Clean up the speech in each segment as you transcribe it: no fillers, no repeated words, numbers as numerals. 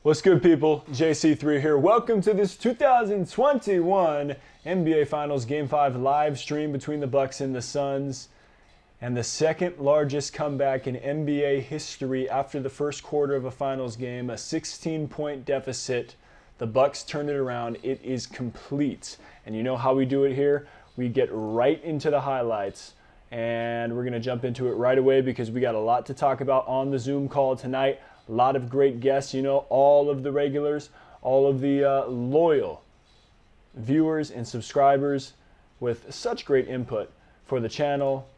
What's good, people? JC3 here. Welcome to this 2021 NBA Finals Game 5 live stream between the Bucks and the Suns, and the second largest comeback in NBA history after the first quarter of a Finals game. A 16-point deficit. The Bucks turned it around. It is complete. And you know how we do it here? We get right into the highlights, and we're going to jump into it right away because we got a lot to talk about on the Zoom call tonight. A lot of great guests, you know, all of the regulars, all of the loyal viewers and subscribers with such great input for the channel.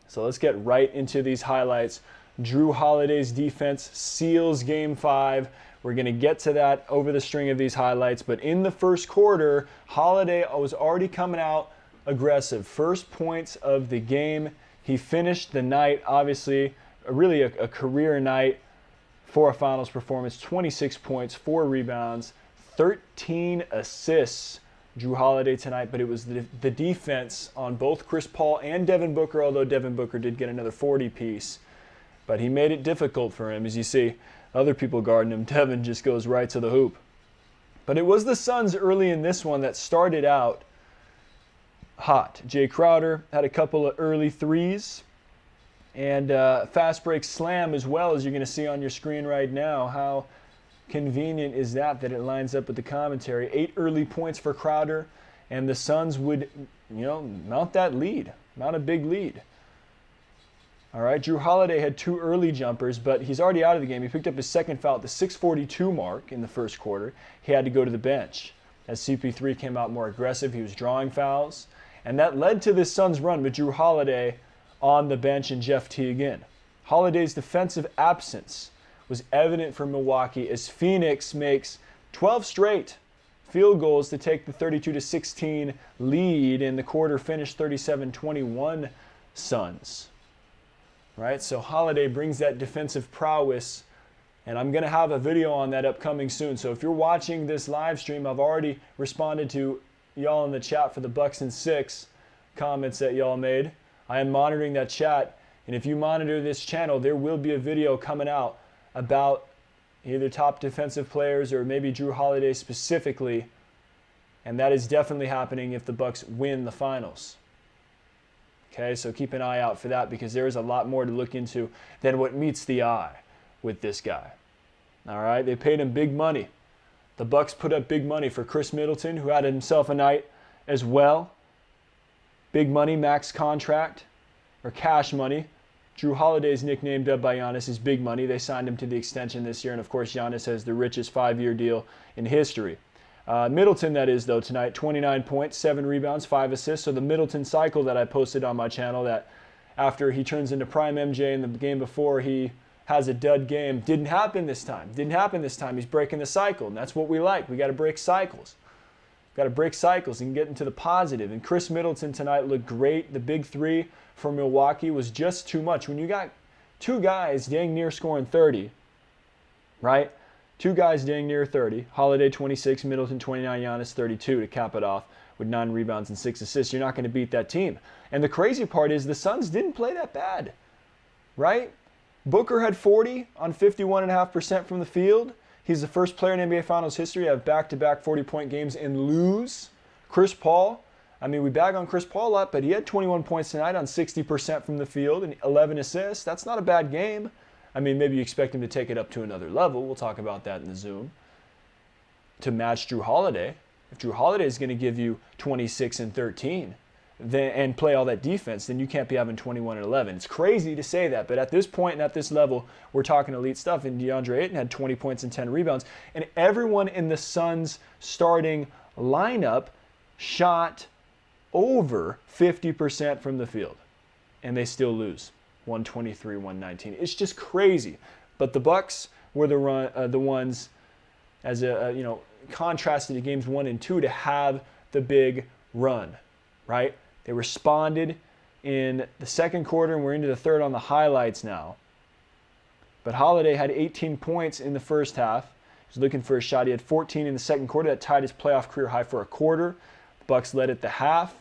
So let's get right into these highlights. Jrue Holiday's defense seals Game 5. We're going to get to that over the string of these highlights. But in the first quarter, Holiday was already coming out aggressive. First points of the game. He finished the night, obviously, really a career night for a finals performance. 26 points, 4 rebounds, 13 assists. Jrue Holiday tonight, but it was the defense on both Chris Paul and Devin Booker, although Devin Booker did get another 40-piece. But he made it difficult for him. As you see, other people guarding him. Devin just goes right to the hoop. But it was the Suns early in this one that started out hot. Jay Crowder had a couple of early threes. And fast break slam as well, as you're going to see on your screen right now. How convenient is that it lines up with the commentary. 8 early points for Crowder, and the Suns would, mount that lead, mount a big lead. All right, Jrue Holiday had 2 early jumpers, but he's already out of the game. He picked up his second foul at the 6:42 mark in the first quarter. He had to go to the bench. As CP3 came out more aggressive, he was drawing fouls, and that led to this Suns run with Jrue Holiday on the bench and Jeff Teague in. Holiday's defensive absence was evident for Milwaukee as Phoenix makes 12 straight field goals to take the 32-16 lead. In the quarter finished 37-21 Suns. Right, so Holiday brings that defensive prowess, and I'm going to have a video on that upcoming soon. So if you're watching this live stream, I've already responded to y'all in the chat for the Bucks and 6 comments that y'all made. I am monitoring that chat, and if you monitor this channel, there will be a video coming out about either top defensive players or maybe Jrue Holiday specifically, and that is definitely happening if the Bucks win the finals. Okay, so keep an eye out for that because there is a lot more to look into than what meets the eye with this guy. All right, they paid him big money. The Bucks put up big money for Chris Middleton, who had himself a night as well. Big money, max contract, or cash money. Jrue Holiday is nicknamed by Giannis as Big Money. They signed him to the extension this year, and of course Giannis has the richest 5-year deal in history. Middleton, that is, though, tonight, 29 points, 7 rebounds, 5 assists. So the Middleton cycle that I posted on my channel, that after he turns into prime MJ in the game before he has a dud game, didn't happen this time. Didn't happen this time. He's breaking the cycle, and that's what we like. We got to break cycles. Got to break cycles and get into the positive. And Chris Middleton tonight looked great. The big 3 for Milwaukee was just too much. When you got 2 guys dang near scoring 30, right? 2 guys dang near 30. Holiday 26, Middleton 29, Giannis 32 to cap it off with 9 rebounds and 6 assists. You're not going to beat that team. And the crazy part is the Suns didn't play that bad, right? Booker had 40 on 51.5% from the field. He's the first player in NBA Finals history to have back-to-back 40-point games and lose. Chris Paul, I mean, we bag on Chris Paul a lot, but he had 21 points tonight on 60% from the field and 11 assists. That's not a bad game. I mean, maybe you expect him to take it up to another level. We'll talk about that in the Zoom. To match Jrue Holiday. If Jrue Holiday is going to give you 26 and 13 and play all that defense, then you can't be having 21 and 11. It's crazy to say that, but at this point and at this level, we're talking elite stuff. And DeAndre Ayton had 20 points and 10 rebounds. And everyone in the Suns starting lineup shot over 50% from the field. And they still lose. 123-119. It's just crazy. But the Bucks were the ones, as contrasted to games 1 and 2, to have the big run, right? They responded in the second quarter, and we're into the third on the highlights now. But Holiday had 18 points in the first half. He was looking for a shot. He had 14 in the second quarter. That tied his playoff career high for a quarter. The Bucks led at the half.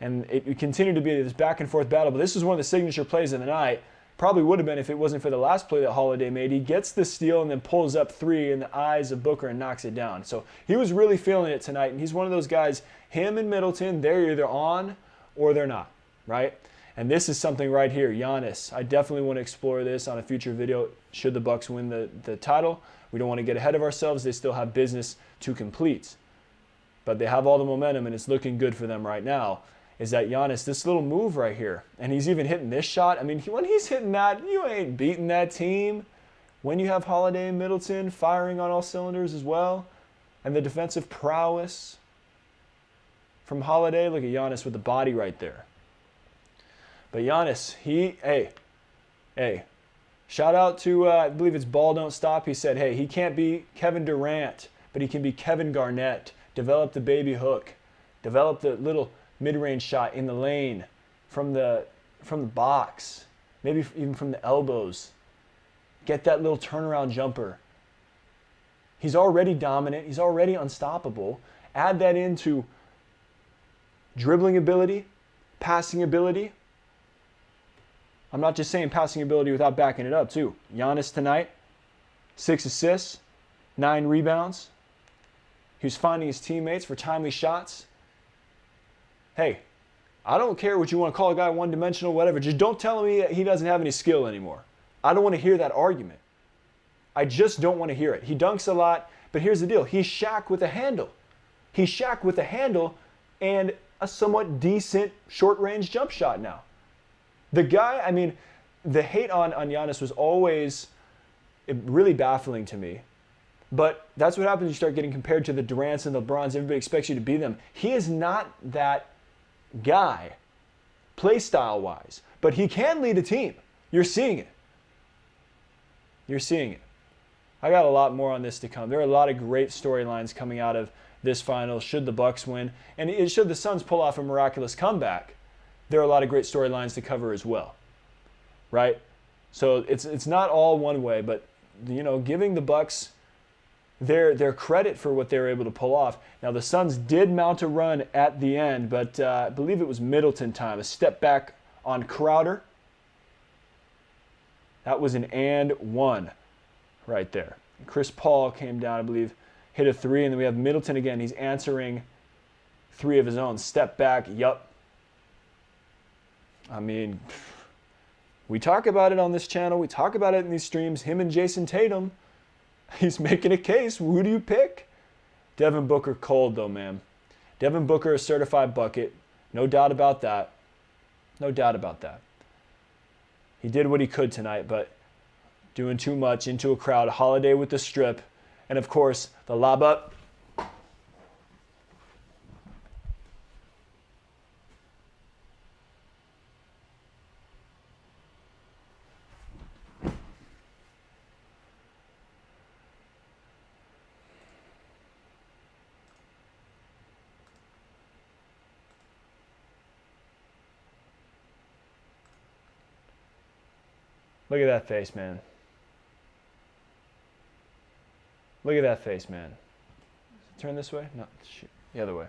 And it continued to be this back-and-forth battle. But this is one of the signature plays of the night. Probably would have been if it wasn't for the last play that Holiday made. He gets the steal and then pulls up 3 in the eyes of Booker and knocks it down. So he was really feeling it tonight, and he's one of those guys, him and Middleton, they're either on or they're not, right? And this is something right here, Giannis. I definitely want to explore this on a future video should the Bucks win the title. We don't want to get ahead of ourselves. They still have business to complete. But they have all the momentum, and it's looking good for them right now. Is that Giannis, this little move right here. And he's even hitting this shot. I mean, when he's hitting that, you ain't beating that team. When you have Holiday and Middleton firing on all cylinders as well, and the defensive prowess from Holiday, look at Giannis with the body right there. But Giannis, hey, shout out to, I believe it's Ball Don't Stop. He said, hey, he can't be Kevin Durant, but he can be Kevin Garnett. Develop the baby hook. Develop the little mid-range shot in the lane from the box. Maybe even from the elbows. Get that little turnaround jumper. He's already dominant. He's already unstoppable. Add that into dribbling ability, passing ability. I'm not just saying passing ability without backing it up, too. Giannis tonight, 6 assists, 9 rebounds. He was finding his teammates for timely shots. Hey, I don't care what you want to call a guy one-dimensional, whatever. Just don't tell me he doesn't have any skill anymore. I don't want to hear that argument. I just don't want to hear it. He dunks a lot, but here's the deal. He's Shaq with a handle. He's Shaq with a handle and a somewhat decent short-range jump shot now. The guy, I mean, the hate on Giannis was always really baffling to me. But that's what happens when you start getting compared to the Durants and the LeBrons. Everybody expects you to be them. He is not that guy, play style-wise. But he can lead a team. You're seeing it. You're seeing it. I got a lot more on this to come. There are a lot of great storylines coming out of this final should the Bucks win. And should the Suns pull off a miraculous comeback, there are a lot of great storylines to cover as well, right? So it's not all one way, but you know, giving the Bucks their credit for what they were able to pull off. Now the Suns did mount a run at the end, but I believe it was Middleton time, a step back on Crowder. That was an and one right there. Chris Paul came down, I believe, hit a 3, and then we have Middleton again. He's answering 3 of his own. Step back, yup. I mean, we talk about it on this channel. We talk about it in these streams. Him and Jason Tatum, he's making a case. Who do you pick? Devin Booker cold, though, man. Devin Booker, a certified bucket. No doubt about that. No doubt about that. He did what he could tonight, but doing too much into a crowd. Holiday with the strip. And, of course, the lob up. Look at that face, man. Look at that face, man. Turn this way? No, shoot. The other way.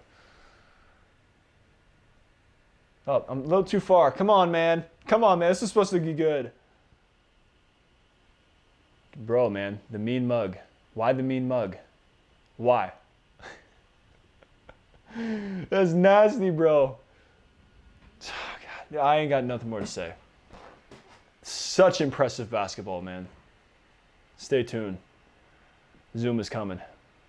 Oh, I'm a little too far. Come on, man. Come on, man. This is supposed to be good. Bro, man. The mean mug. Why the mean mug? Why? That's nasty, bro. Oh, God. I ain't got nothing more to say. Such impressive basketball, man. Stay tuned. Zoom is coming.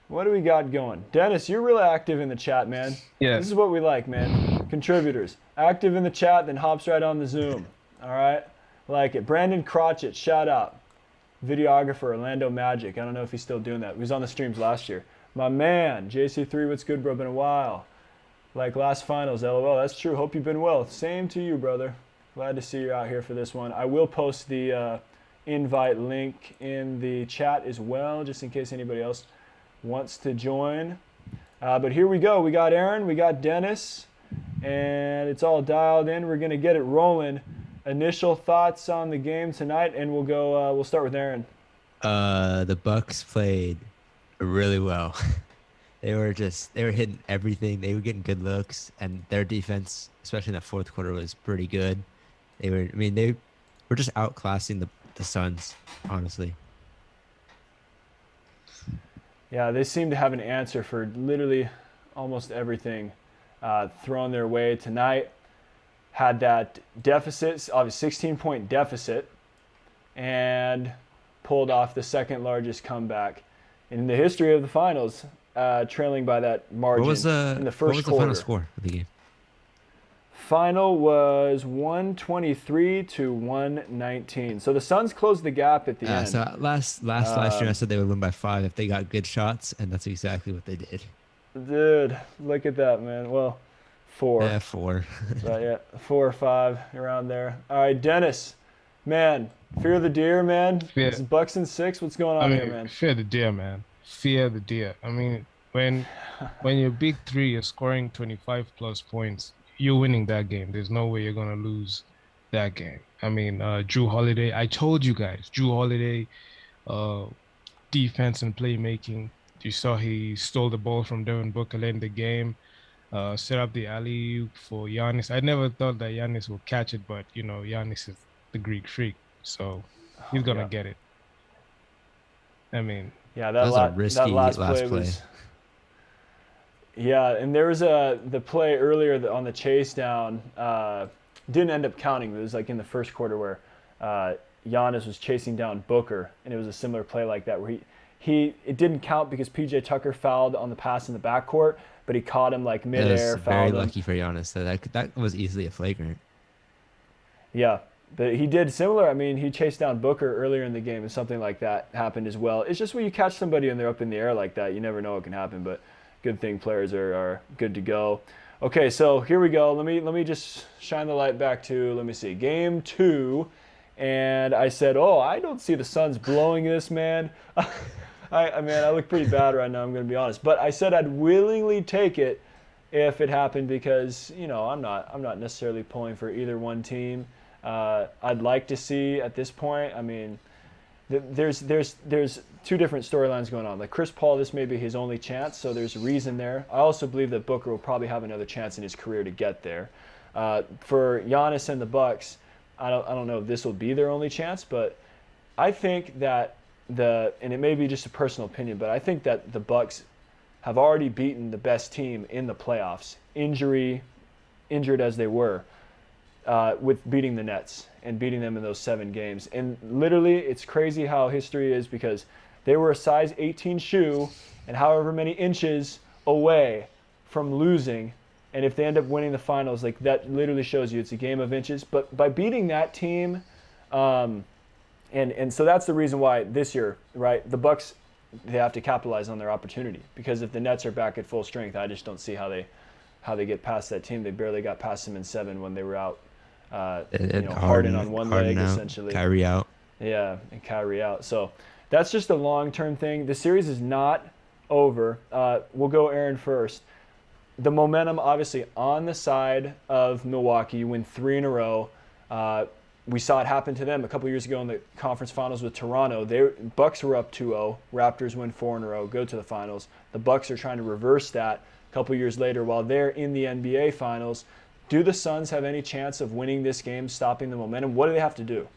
What do we got going? Dennis, you're really active in the chat, man. Yeah. This is what we like, man. Contributors. Active in the chat, then hops right on the Zoom. All right? Like it. Brandon Crotchet, shout out. Videographer, Orlando Magic. I don't know if he's still doing that. He was on the streams last year. My man, JC3, what's good, bro? Been a while. Like last finals, LOL. That's true. Hope you've been well. Same to you, brother. Glad to see you out here for this one. I will post the invite link in the chat as well, just in case anybody else wants to join. But here we go. We got Aaron, we got Dennis, and it's all dialed in. We're going to get it rolling. Initial thoughts on the game tonight, and we'll go. We'll start with Aaron. The Bucks played really well. They were hitting everything. They were getting good looks, and their defense, especially in the fourth quarter, was pretty good. They were we're just outclassing the Suns, honestly. Yeah, they seem to have an answer for literally almost everything thrown their way tonight. Had that deficit, obviously 16-point deficit, and pulled off the second largest comeback in the history of the finals, trailing by that margin in the first quarter. What was the final score of the game? Final was 123-119. So the Suns closed the gap at the end. So last live stream I said they would win by 5 if they got good shots, and that's exactly what they did. Dude, look at that, man. Well, 4. Yeah, 4. But yeah, 4 or 5 around there. All right, Dennis, man, fear the deer, man. It's Bucks and 6. What's going on here, man? Fear the deer, man. Fear the deer. I mean, when your big three is scoring 25 plus points, you're winning that game. There's no way you're gonna lose that game. I mean, Jrue Holiday. I told you guys, Jrue Holiday, defense and playmaking. You saw he stole the ball from Devin Booker late in the game. Set up the alley-oop for Giannis. I never thought that Giannis would catch it, but Giannis is the Greek freak, so he's gonna get it. I mean, yeah, that last play was. Yeah, and there was the play earlier on the chase down. Didn't end up counting. It was like in the first quarter where Giannis was chasing down Booker, and it was a similar play like that where it didn't count because PJ Tucker fouled on the pass in the backcourt, but he caught him like midair. Very lucky for Giannis. So that was easily a flagrant. Yeah, but he did similar. I mean, he chased down Booker earlier in the game, and something like that happened as well. It's just when you catch somebody and they're up in the air like that, you never know what can happen. But good thing players are good to go. Okay, so here we go. Let me just shine the light back to, let me see, game 2. And I said, I don't see the Suns blowing this, man. I look pretty bad right now, I'm going to be honest. But I said I'd willingly take it if it happened because, I'm not necessarily pulling for either one team. I'd like to see at this point, I mean, there's 2 different storylines going on. Like Chris Paul, this may be his only chance, so there's a reason there. I also believe that Booker will probably have another chance in his career to get there. For Giannis and the Bucks, I don't know if this will be their only chance, but I think that and it may be just a personal opinion, but I think that the Bucks have already beaten the best team in the playoffs, injured as they were, with beating the Nets and beating them in those 7 games. And literally, it's crazy how history is because they were a size 18 shoe and however many inches away from losing. And if they end up winning the finals, like that literally shows you it's a game of inches. But by beating that team, and so that's the reason why this year, right, the Bucks, they have to capitalize on their opportunity because if the Nets are back at full strength, I just don't see how they get past that team. They barely got past them in 7 when they were out. Harden on one leg, out, essentially. Kyrie out. Yeah, and Kyrie out. So that's just a long-term thing. The series is not over. We'll go Aaron first. The momentum, obviously, on the side of Milwaukee. You win 3 in a row. We saw it happen to them a couple years ago in the conference finals with Toronto. Bucks were up 2-0. Raptors win 4 in a row, go to the finals. The Bucks are trying to reverse that a couple years later while they're in the NBA finals. Do the Suns have any chance of winning this game, stopping the momentum? What do they have to do?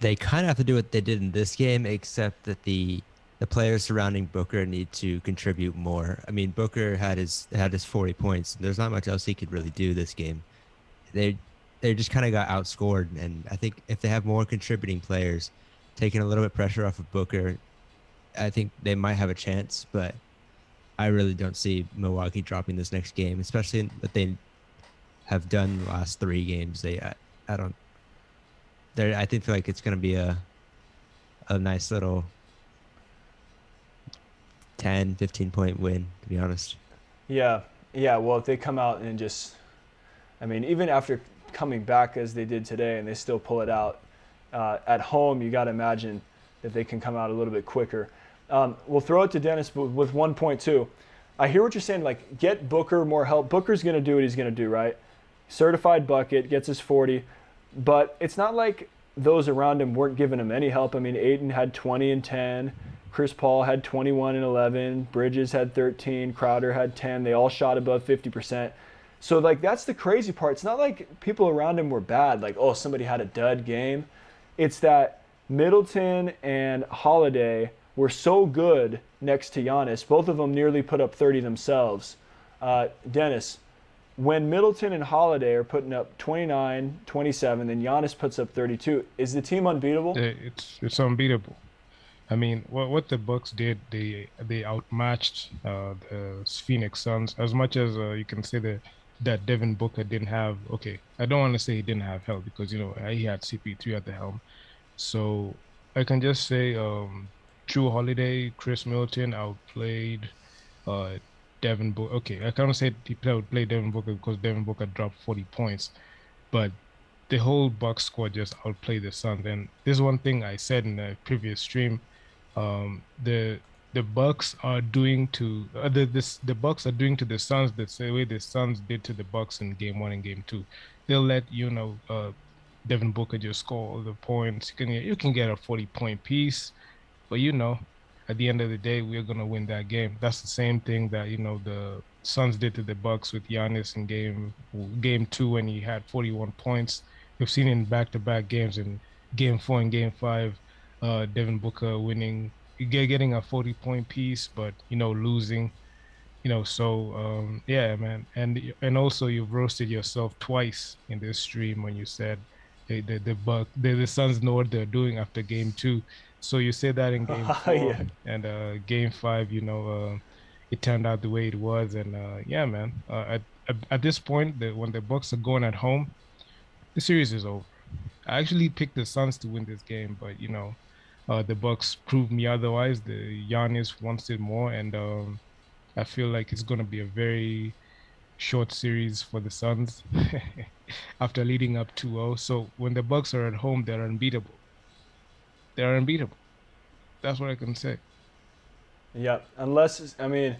They kind of have to do what they did in this game, except that the players surrounding Booker need to contribute more. I mean, Booker had his 40 points. There's not much else he could really do this game. They just kind of got outscored, and I think if they have more contributing players, taking a little bit pressure off of Booker, I think they might have a chance, but I really don't see Milwaukee dropping this next game, especially what they have done the last 3 games. I think feel like it's going to be a nice little 10, 15-point win, to be honest. Yeah. Well, if they come out and just, I mean, even after coming back as they did today and they still pull it out, at home, you got to imagine that they can come out a little bit quicker. We'll throw it to Dennis with 1 point too. I hear what you're saying, like get Booker more help. Booker's going to do what he's going to do, right? Certified bucket, gets his 40. But it's not like those around him weren't giving him any help. I mean, Ayton had 20 and 10. Chris Paul had 21 and 11. Bridges had 13. Crowder had 10. They all shot above 50%. So like that's the crazy part. It's not like people around him were bad, like oh somebody had a dud game. It's that Middleton and Holiday were so good next to Giannis. Both of them nearly put up 30 themselves. Dennis, when Middleton and Holiday are putting up 29, 27, and Giannis puts up 32, is the team unbeatable? It's unbeatable. I mean, what the Bucks did, they outmatched the Phoenix Suns as much as you can say that Devin Booker didn't have. Okay, I don't want to say he didn't have help because he had CP3 at the helm. So I can just say Jrue Holiday, Chris Middleton outplayed Devin Booker. Okay, I can't say he outplayed Devin Booker because Devin Booker dropped 40 points, but the whole Bucks squad just outplayed the Suns. And this is one thing I said in the previous stream. The Bucks are doing to the Bucks are doing to the Suns the same way the Suns did to the Bucks in Game 1 and Game 2. They'll let Devin Booker just score all the points. You can get a 40-point piece, but at the end of the day, we're gonna win that game. That's the same thing that the Suns did to the Bucks with Giannis in Game 2 when he had 41 points. We've seen in back-to-back games in Game 4 and Game 5, Devin Booker winning, getting a 40-point piece, but losing. Yeah, man, and also you've roasted yourself twice in this stream when you said the Suns know what they're doing after Game 2. So you say that in Game 4 Yeah. and Game 5, it turned out the way it was, and yeah, man. At this point, when the Bucks are going at home, the series is over. I actually picked the Suns to win this game, but the Bucks proved me otherwise. The Giannis wants it more, and I feel like it's gonna be a very short series for the Suns after leading up 2-0. So when the Bucks are at home, they're unbeatable. They're unbeatable. That's what I can say. Yeah, unless the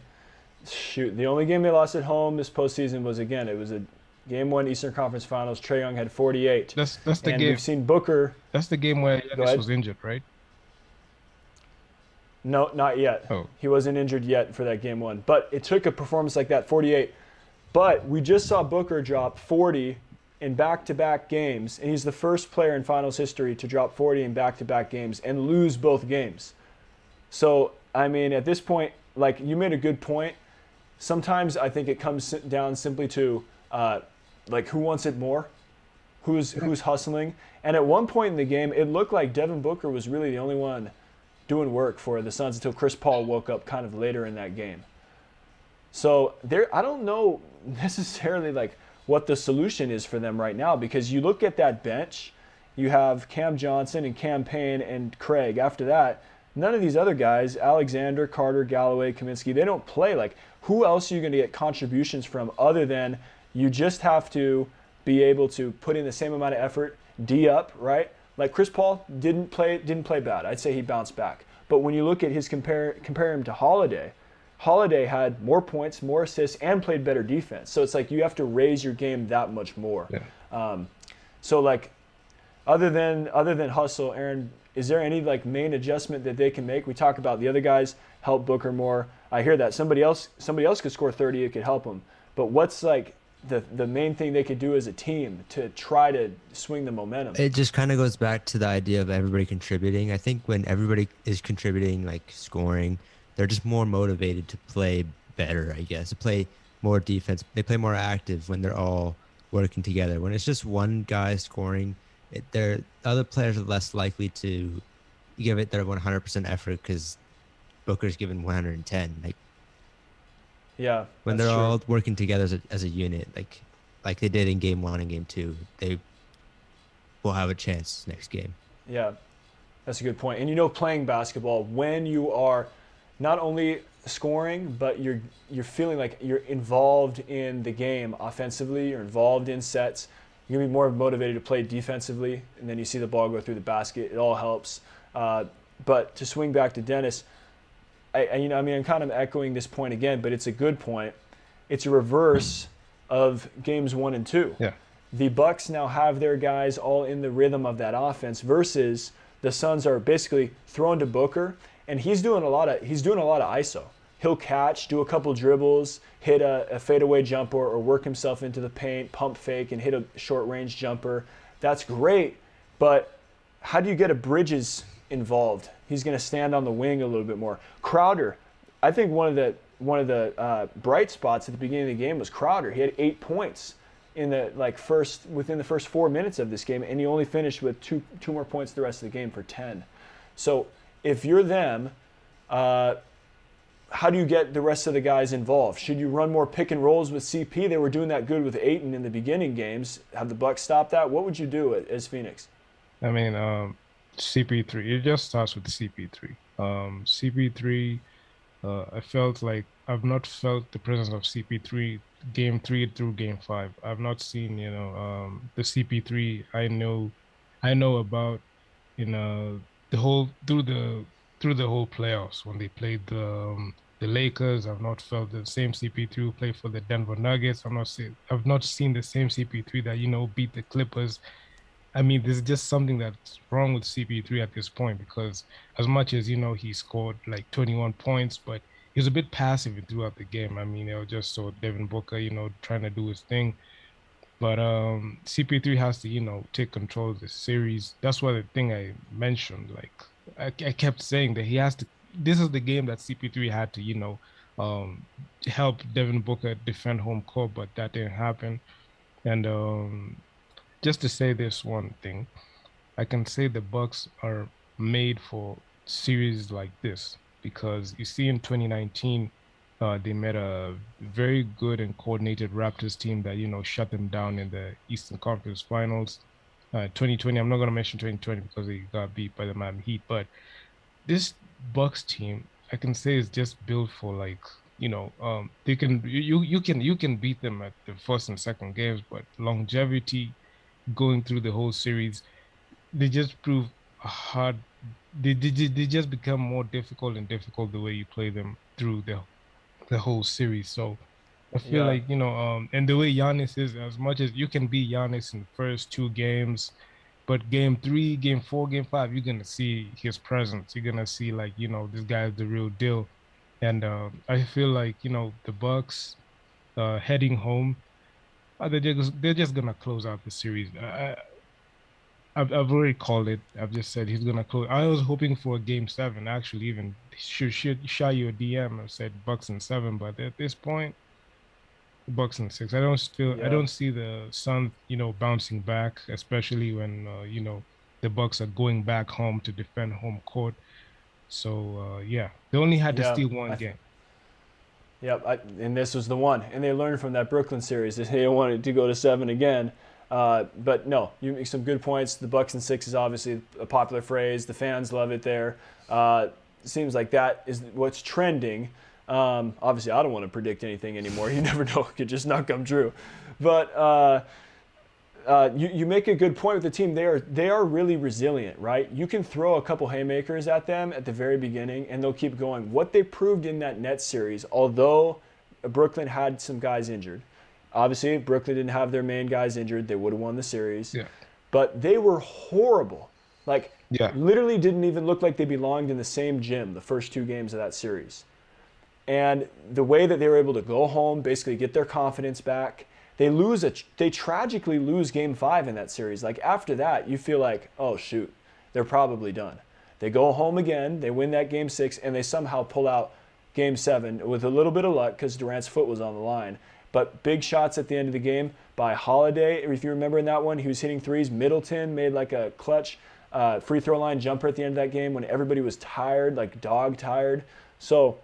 only game they lost at home this postseason was it was a Game 1 Eastern Conference Finals. Trae Young had 48. That's the and game. We've seen Booker. That's the game where Giannis was injured, right? No, not yet. Oh. He wasn't injured yet for that Game 1. But it took a performance like that, 48. But we just saw Booker drop 40 in back-to-back games, and he's the first player in finals history to drop 40 in back-to-back games and lose both games. So, at this point, like you made a good point. Sometimes I think it comes down simply to who wants it more, who's hustling. And at one point in the game, it looked like Devin Booker was really the only one doing work for the Suns until Chris Paul woke up kind of later in that game. So I don't know necessarily what the solution is for them right now, because you look at that bench, you have Cam Johnson and Cam Payne and Craig. After that, none of these other guys, Alexander, Carter, Galloway, Kaminsky, they don't play. Who else are you going to get contributions from other than you just have to be able to put in the same amount of effort, D up, right? Like Chris Paul didn't play bad. I'd say he bounced back. But when you look at his compare him to Holiday had more points, more assists, and played better defense. So it's like you have to raise your game that much more. Yeah. Other than hustle, Aaron, is there any main adjustment that they can make? We talk about the other guys help Booker more. I hear that somebody else could score 30, it could help them. But what's the main thing they could do as a team to try to swing the momentum? It just kind of goes back to the idea of everybody contributing. I think when everybody is contributing, scoring, they're just more motivated to play better, I guess, to play more defense. They play more active when they're all working together. When it's just one guy scoring, other players are less likely to give it their 100% effort because Booker's given 110. Yeah, when they're all working together as a unit, like they did in Game 1 and Game 2, they will have a chance next game. Yeah, that's a good point. And playing basketball, when you are not only scoring, but you're feeling like you're involved in the game offensively, you're involved in sets, you're gonna be more motivated to play defensively, and then you see the ball go through the basket. It all helps. But to swing back to Dennis, I'm kind of echoing this point again, but it's a good point. It's a reverse of games 1 and 2. Yeah. The Bucks now have their guys all in the rhythm of that offense versus the Suns are basically thrown to Booker, and he's doing a lot of ISO. he'll catch, do a couple dribbles, hit a fadeaway jumper, or work himself into the paint, pump fake, and hit a short-range jumper. That's great, but how do you get a Bridges involved? He's going to stand on the wing a little bit more. Crowder, I think one of the bright spots at the beginning of the game was Crowder. He had 8 points in the within the first 4 minutes of this game, and he only finished with two more points the rest of the game for 10. So if you're them, how do you get the rest of the guys involved? Should you run more pick and rolls with CP? They were doing that good with Ayton in the beginning games. Have the Bucks stopped that? What would you do as Phoenix? I mean, CP3. It just starts with CP3. CP3. I felt like I've not felt the presence of CP3 game 3 through game 5. I've not seen the CP3 I know about the whole through the whole playoffs when they played the Lakers. I've not felt the same CP3 who played for the Denver Nuggets. I've not seen the same CP3 that beat the Clippers. I mean, there's just something that's wrong with CP3 at this point, because as much as he scored like 21 points, but he was a bit passive throughout the game. I mean, just so Devin Booker, trying to do his thing. But CP3 has to, take control of the series. That's why the thing I mentioned, like I kept saying that he has to. This is the game that CP3 had to, help Devin Booker defend home court, but that didn't happen. And just to say this one thing, I can say the Bucks are made for series like this, because you see in 2019, they met a very good and coordinated Raptors team that shut them down in the Eastern Conference Finals. 2020, I'm not going to mention 2020 because they got beat by the Miami Heat, but this Bucks team, I can say, is just built for they can you can beat them at the first and second games, but longevity going through the whole series, they just prove hard. They just become more difficult and difficult the way you play them through the whole series. So I feel like and the way Giannis is, as much as you can beat Giannis in the first 2 games, but game 3, game 4, game 5, you're gonna see his presence. You're gonna see this guy is the real deal. And I feel like the Bucks heading home, they're just gonna close out the series. I've already called it. I've just said he's gonna close. I was hoping for a game 7. Actually, even should shot you a DM and said Bucks in 7, but at this point, Bucks in 6. I don't see the Suns, bouncing back, especially when the Bucks are going back home to defend home court. So they only had to steal one game. Yep, and this was the one. And they learned from that Brooklyn series. They wanted to go to 7 again. But no, you make some good points. The Bucks in 6 is obviously a popular phrase. The fans love it there. Seems like that is what's trending. Obviously, I don't want to predict anything anymore. You never know. It could just not come true. But you make a good point with the team. They are really resilient, right? You can throw a couple haymakers at them at the very beginning, and they'll keep going. What they proved in that Nets series, although Brooklyn had some guys injured, obviously Brooklyn didn't have their main guys injured. They would have won the series. Yeah. But they were horrible. Literally didn't even look like they belonged in the same gym the first 2 games of that series. And the way that they were able to go home, basically get their confidence back, they tragically lose game 5 in that series. Like after that, you feel like, oh shoot, they're probably done. They go home again, they win that game 6, and they somehow pull out game 7 with a little bit of luck because Durant's foot was on the line. But big shots at the end of the game by Holiday. If you remember in that one, he was hitting threes. Middleton made like a clutch free throw line jumper at the end of that game when everybody was tired, like dog tired. So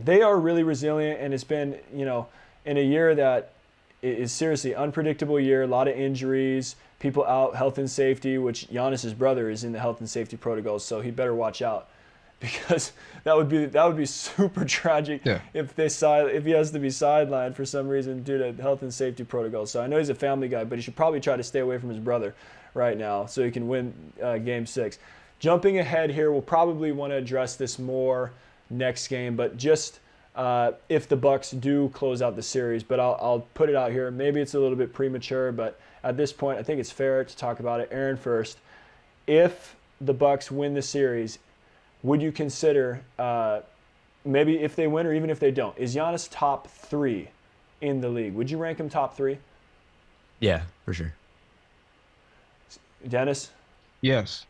they are really resilient, and it's been, in a year that is seriously unpredictable year, a lot of injuries, people out, health and safety, which Giannis's brother is in the health and safety protocols, so he better watch out, because that would be super tragic if he has to be sidelined for some reason due to health and safety protocols. So I know he's a family guy, but he should probably try to stay away from his brother right now so he can win game 6. Jumping ahead here, we'll probably want to address this more next game, but just if the Bucks do close out the series, but I'll put it out here. Maybe it's a little bit premature, but at this point, I think it's fair to talk about it. Aaron first. If the Bucks win the series, would you consider maybe if they win or even if they don't, is Giannis top 3 in the league? Would you rank him top 3? Yeah, for sure. Dennis? Yes.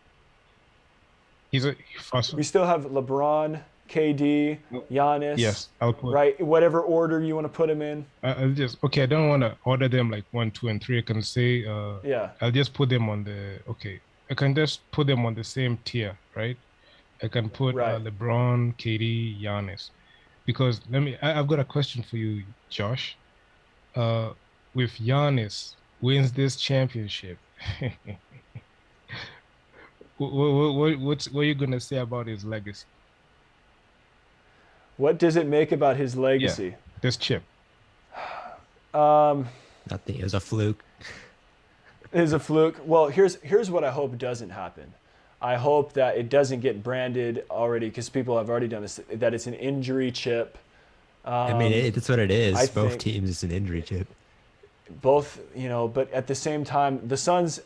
He's a first. We still have LeBron, KD, Giannis, Yes, I'll put. right? Whatever order you want to put him in. I'll just okay. I don't want to order them like 1, 2, and 3. I can say. Yeah. I'll just put them on the. Okay. I can just put them on the same tier, right? I can put Right. LeBron, KD, Giannis, because I've got a question for you, Josh. With Giannis wins this championship, what are you gonna say about his legacy? What does it make about his Yeah, legacy? this chip. Nothing. It was a fluke. Is a fluke. Well, here's what I hope doesn't happen. I hope that it doesn't get branded already, because people have already done this, that it's an injury chip. I mean, that's what it is. I Both think- teams, it's an injury chip. Both, but at the same time, the Suns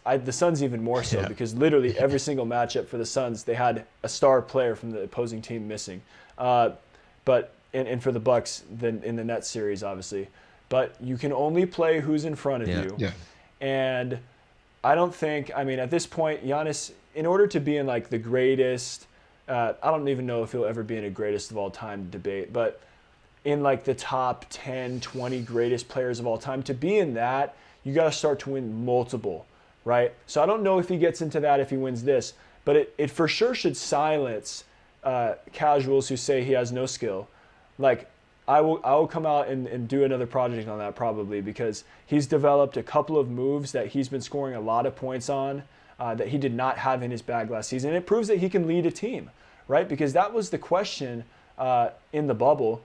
even more so, Yeah. because literally every single matchup for the Suns, they had a star player from the opposing team missing. But for the Bucks, then in the Nets series, obviously. But you can only play who's in front of Yeah. you. Yeah. And I don't think, at this point, Giannis, in order to be in like the greatest, I don't even know if he'll ever be in a greatest of all time debate, but in like the top 10, 20 greatest players of all time, to be in that, you got to start to win multiple, right? So I don't know if he gets into that if he wins this, but it for sure should silence casuals who say he has no skill. Like, I will come out and do another project on that probably, because he's developed a couple of moves that he's been scoring a lot of points on that he did not have in his bag last season. And it proves that he can lead a team, right? Because that was the question in the bubble,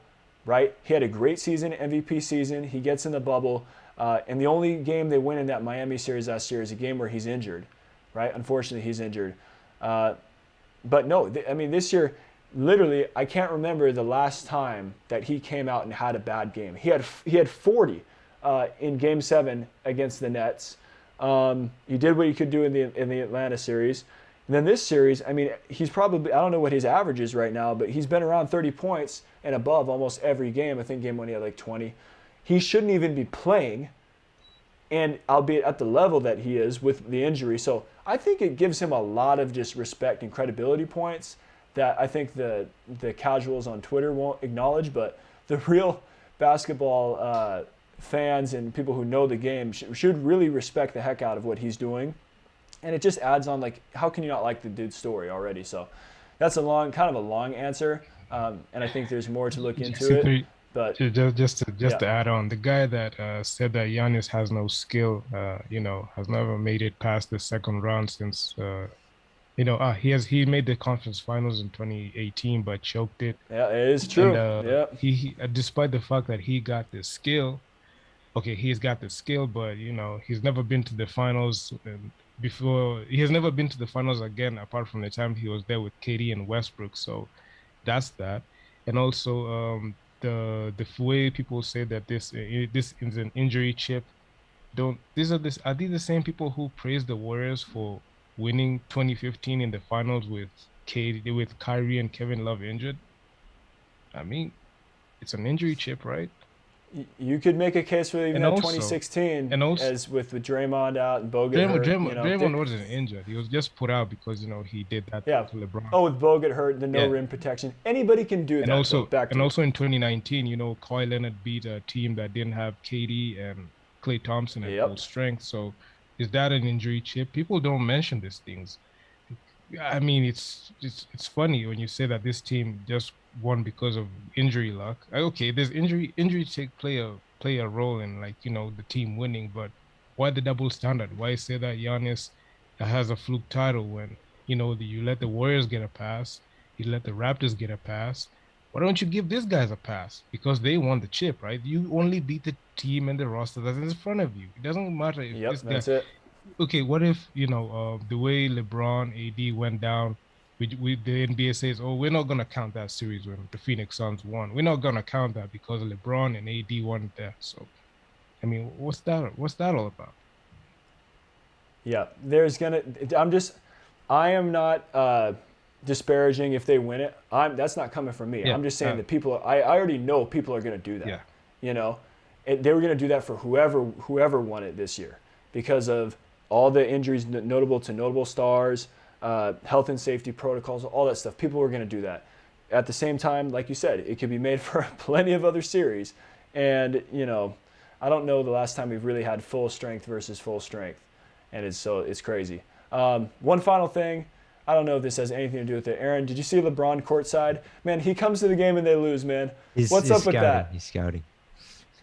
right? He had a great season, MVP season. He gets in the bubble. And the only game they win in that Miami series last year is a game where he's injured, right? Unfortunately, he's injured. But no, this year, literally, I can't remember the last time that he came out and had a bad game. He had 40 in Game 7 against the Nets. He did what he could do in the Atlanta series. And then this series, he's probably, I don't know what his average is right now, but he's been around 30 points and above almost every game. I think Game 1 he had like 20. He shouldn't even be playing, and albeit at the level that he is with the injury. So I think it gives him a lot of just respect and credibility points that I think the casuals on Twitter won't acknowledge, but the real basketball fans and people who know the game should really respect the heck out of what he's doing. And it just adds on, like, how can you not like the dude's story already? So that's kind of a long answer, and I think there's more to look into it. But just yeah. to add on, the guy that said that Giannis has no skill, has never made it past the second round since, he made the conference finals in 2018 but choked it. Yeah, it is true. And, yeah. He despite the fact that he got the skill, he's got the skill, but he's never been to the finals before. He has never been to the finals again, apart from the time he was there with KD and Westbrook. So that's that. And also the way people say that this is an injury chip. Are these the same people who praise the Warriors for winning 2015 in the finals with Kyrie and Kevin Love injured? It's an injury chip, right? You could make a case for even that 2016, and also, as with Draymond out and Bogut hurt. Draymond wasn't injured. He was just put out because he did that to LeBron. Oh, with Bogut hurt, the no rim protection. Anybody can do that. Also in 2019, Kawhi Leonard beat a team that didn't have KD and Klay Thompson at full strength. So is that an injury chip? People don't mention these things. It's funny when you say that this team just won because of injury luck. Okay, there's injury play a role in the team winning, but why the double standard? Why say that Giannis has a fluke title when you let the Warriors get a pass, you let the Raptors get a pass? Why don't you give these guys a pass? Because they won the chip, right? You only beat the team and the roster that's in front of you. It doesn't matter if that's it. Okay, what if the way LeBron, AD went down, we the NBA says, oh, we're not gonna count that series when the Phoenix Suns won. We're not gonna count that because LeBron and AD weren't there. So, what's that all about? Yeah, I am not disparaging if they win it. That's not coming from me. Yeah, I'm just saying that people. I already know people are going to do that. Yeah. You know, they were going to do that for whoever won it this year because of all the injuries notable to notable stars, health and safety protocols, all that stuff. People were going to do that. At the same time, like you said, it could be made for plenty of other series. And, you know, I don't know the last time we've really had full strength versus full strength. And it's crazy. One final thing. I don't know if this has anything to do with it. Aaron, did you see LeBron courtside? Man, he comes to the game and they lose, man. What's up with that? He's scouting.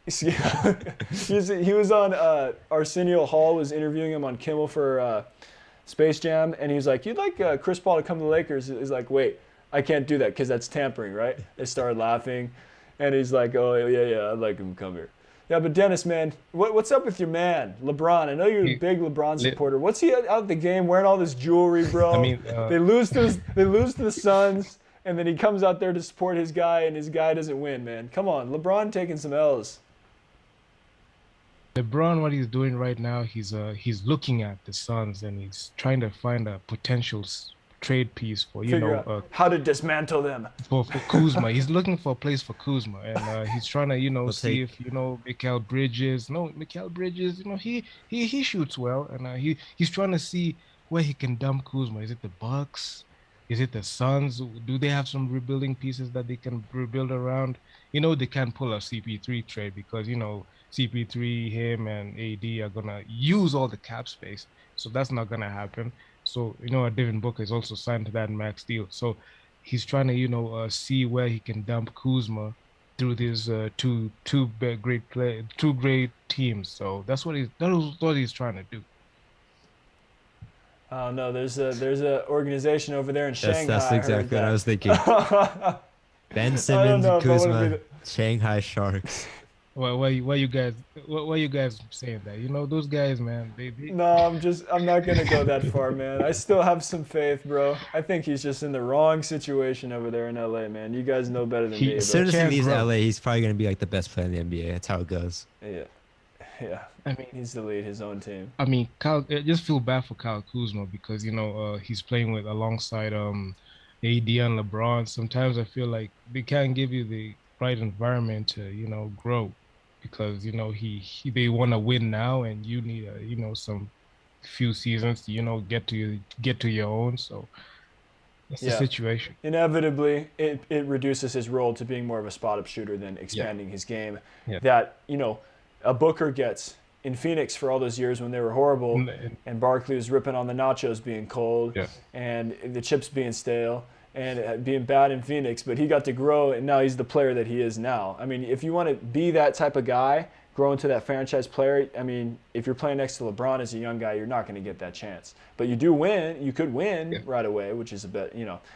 He was on Arsenio Hall was interviewing him on Kimmel for Space Jam, and he was like, "You'd like Chris Paul to come to the Lakers?" He's like, "Wait, I can't do that because that's tampering, right?" They started laughing, and he's like, "Oh yeah, I'd like him to come here." Yeah, but Dennis, man, what's up with your man, LeBron? I know you're a big LeBron supporter. What's he out at the game wearing all this jewelry, bro? I mean, they lose to the Suns, and then he comes out there to support his guy, and his guy doesn't win, man. Come on, LeBron taking some L's. LeBron, what he's doing right now, he's looking at the Suns and he's trying to find a potential trade piece for Figure out how to dismantle them for Kuzma. He's looking for a place for Kuzma, and he's trying to see if Mikal Bridges. No, Mikal Bridges, he shoots well, and he's trying to see where he can dump Kuzma. Is it the Bucks? Is it the Suns? Do they have some rebuilding pieces that they can rebuild around? They can't pull a CP3 trade because CP3, him, and AD are gonna use all the cap space, so that's not gonna happen. So Devin Booker is also signed to that max deal. So he's trying to see where he can dump Kuzma through these two great teams. So that's what he's trying to do. Oh no, there's a organization over there in Shanghai. That's exactly what I was thinking. Ben Simmons and Kuzma, Shanghai Sharks. Well, why you guys saying that? Those guys, man. No, I'm not gonna go that far, man. I still have some faith, bro. I think he's just in the wrong situation over there in LA, man. You guys know better than me. As soon as he leaves LA, he's probably gonna be like the best player in the NBA. That's how it goes. Yeah. I mean, he needs to lead his own team. I mean, I just feel bad for Kyle Kuzma because he's playing alongside AD and LeBron. Sometimes I feel like they can't give you the right environment to grow. Because they want to win now, and you need some few seasons to get to your own. So that's the situation. Inevitably, it reduces his role to being more of a spot-up shooter than expanding his game. Yeah. That a Booker gets in Phoenix for all those years when they were horrible, and Barkley was ripping on the nachos being cold, and the chips being stale. And being bad in Phoenix, but he got to grow, and now he's the player that he is now. I mean, if you want to be that type of guy, grow into that franchise player, I mean, if you're playing next to LeBron as a young guy, you're not going to get that chance. But you could win right away, which is a bit,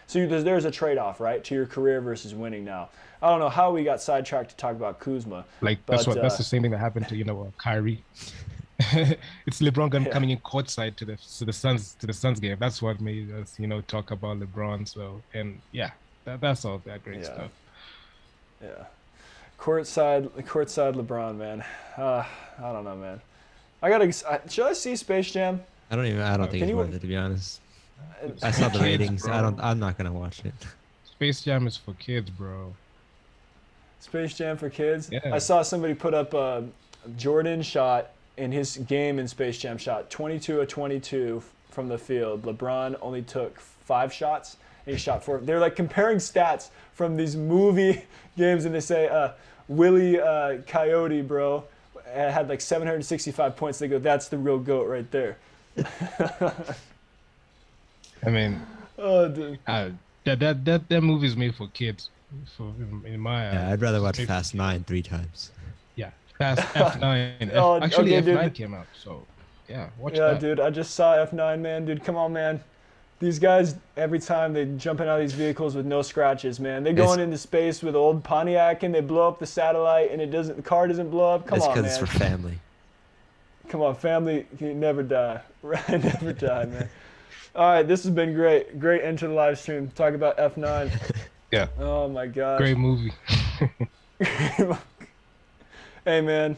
So there's a trade-off, right, to your career versus winning now. I don't know how we got sidetracked to talk about Kuzma. That's the same thing that happened to Kyrie. It's LeBron coming in courtside to the Suns game. That's what made us talk about LeBron. So that's all that great stuff. Yeah, courtside LeBron, man. I don't know, man. Should I see Space Jam? I don't think it's worth it, to be honest. I saw the ratings. I'm not gonna watch it. Space Jam is for kids, bro. Space Jam for kids. Yeah. I saw somebody put up Jordan shot. In his game in Space Jam, shot 22 of 22 from the field. LeBron only took 5 shots, and he shot 4. They're like comparing stats from these movie games, and they say Willie Coyote, bro, had like 765 points. They go, that's the real GOAT right there. I mean, dude. That movie's made for kids. In my eyes. I'd rather watch Fast 9 3 times. Past F9. Actually, F9 came out, so watch that. Yeah, dude, I just saw F9, man. Dude, come on, man. These guys, every time they jump in out of these vehicles with no scratches, man. They're going into space with old Pontiac, and they blow up the satellite, and the car doesn't blow up. Come on, man. It's because it's for family. Come on, family can never die. Right? Never die, man. All right, this has been great. Great end to the live stream. Talk about F9. Yeah. Oh, my God. Great movie. Hey, man.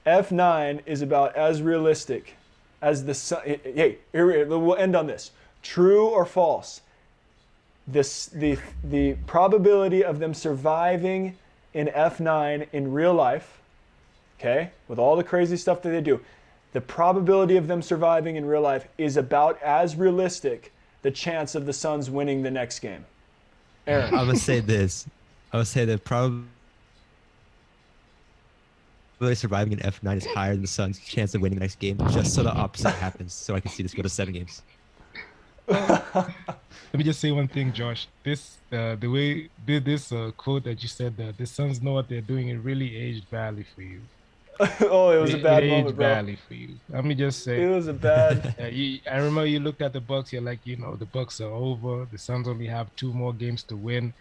F9 is about as realistic as the sun. Hey, here we'll end on this. True or false? The probability of them surviving in F9 in real life, okay, with all the crazy stuff that they do, the probability of them surviving in real life is about as realistic the chance of the Suns winning the next game. Aaron. I would say this. I would say that probably surviving in F9 is higher than the Suns' chance of winning the next game, just so the opposite happens, so I can see this go to 7 games. Let me just say one thing, Josh. This quote that you said that the Suns know what they're doing, it really aged badly for you. Oh, it was a bad moment, aged bro. badly for you. Let me just say, It was a bad. I remember you looked at the Bucks. You're like, the Bucks are over. The Suns only have 2 more games to win,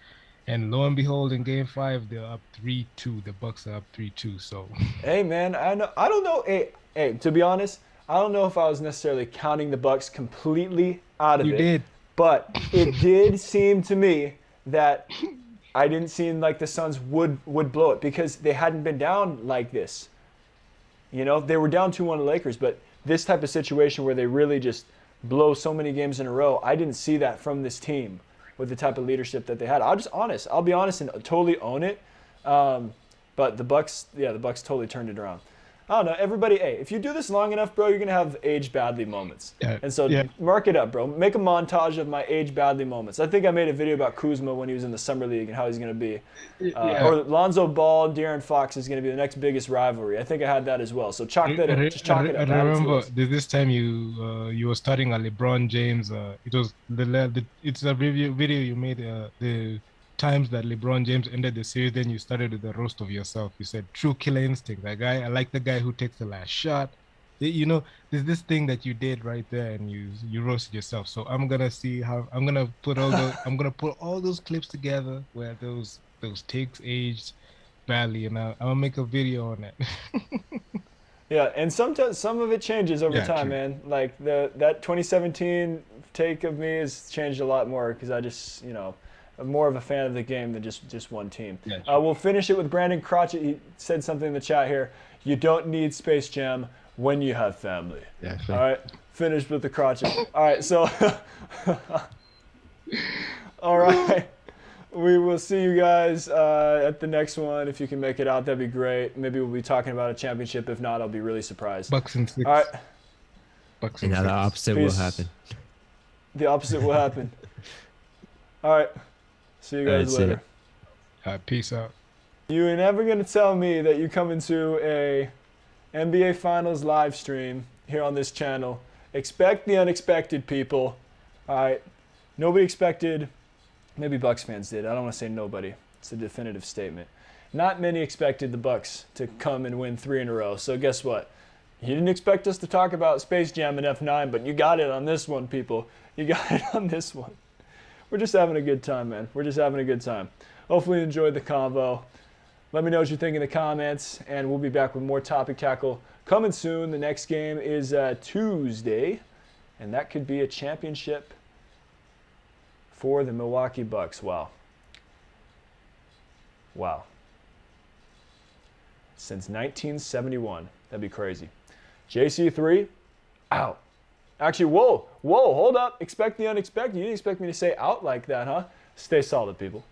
and lo and behold, in Game 5, they're up 3-2. The Bucks are up 3-2. So, Hey, man, I don't know. Hey, to be honest, I don't know if I was necessarily counting the Bucks completely out of it. you did. But it did seem to me that I didn't seem like the Suns would blow it because they hadn't been down like this. They were down 2-1 to the Lakers, but this type of situation where they really just blow so many games in a row, I didn't see that from this team with the type of leadership that they had. I'll be honest and totally own it. But the Bucks totally turned it around. I don't know. Everybody, hey, if you do this long enough, bro, you're going to have age badly moments. Yeah. And so mark it up, bro. Make a montage of my age badly moments. I think I made a video about Kuzma when he was in the Summer League and how he's going to be. Or Lonzo Ball, De'Aaron Fox is going to be the next biggest rivalry. I think I had that as well. So chalk that up. Just chalk it up. I remember this time you were starting a LeBron James. It was it's a video you made the times that LeBron James ended the series, then you started with the roast of yourself. You said true killer instinct. That guy, I like the guy who takes the last shot. There's this thing that you did right there, and you roasted yourself. So I'm gonna put all those clips together where those takes aged badly, and I'm gonna make a video on that. Yeah, and sometimes some of it changes over time, true. man. Like that 2017 take of me has changed a lot more because I just, I'm more of a fan of the game than just one team. Yeah, We'll finish it with Brandon Crotchet. He said something in the chat here. You don't need Space Jam when you have family. Yeah, All right, finished with the Crotchet. All right, so all right. We will see you guys at the next one. If you can make it out, that'd be great. Maybe we'll be talking about a championship. If not, I'll be really surprised. Bucks and 6. All right. Bucks And and now the 6. opposite Peace. will happen. The opposite will happen. All right. See you guys see ya. later. Peace out. You are never going to tell me that you come into a NBA Finals live stream here on this channel. Expect the unexpected, people. All right. Nobody expected. Maybe Bucks fans did. I don't want to say nobody. It's a definitive statement. Not many expected the Bucks to come and win 3 in a row. So guess what? You didn't expect us to talk about Space Jam and F9, but you got it on this one, people. You got it on this one. We're just having a good time, man. We're just having a good time. Hopefully you enjoyed the convo. Let me know what you think in the comments, and we'll be back with more Topic Tackle coming soon. The next game is Tuesday, and that could be a championship for the Milwaukee Bucks. Wow. Since 1971. That'd be crazy. JC3, out. Actually, whoa, hold up. Expect the unexpected. You didn't expect me to say out like that, huh? Stay solid, people.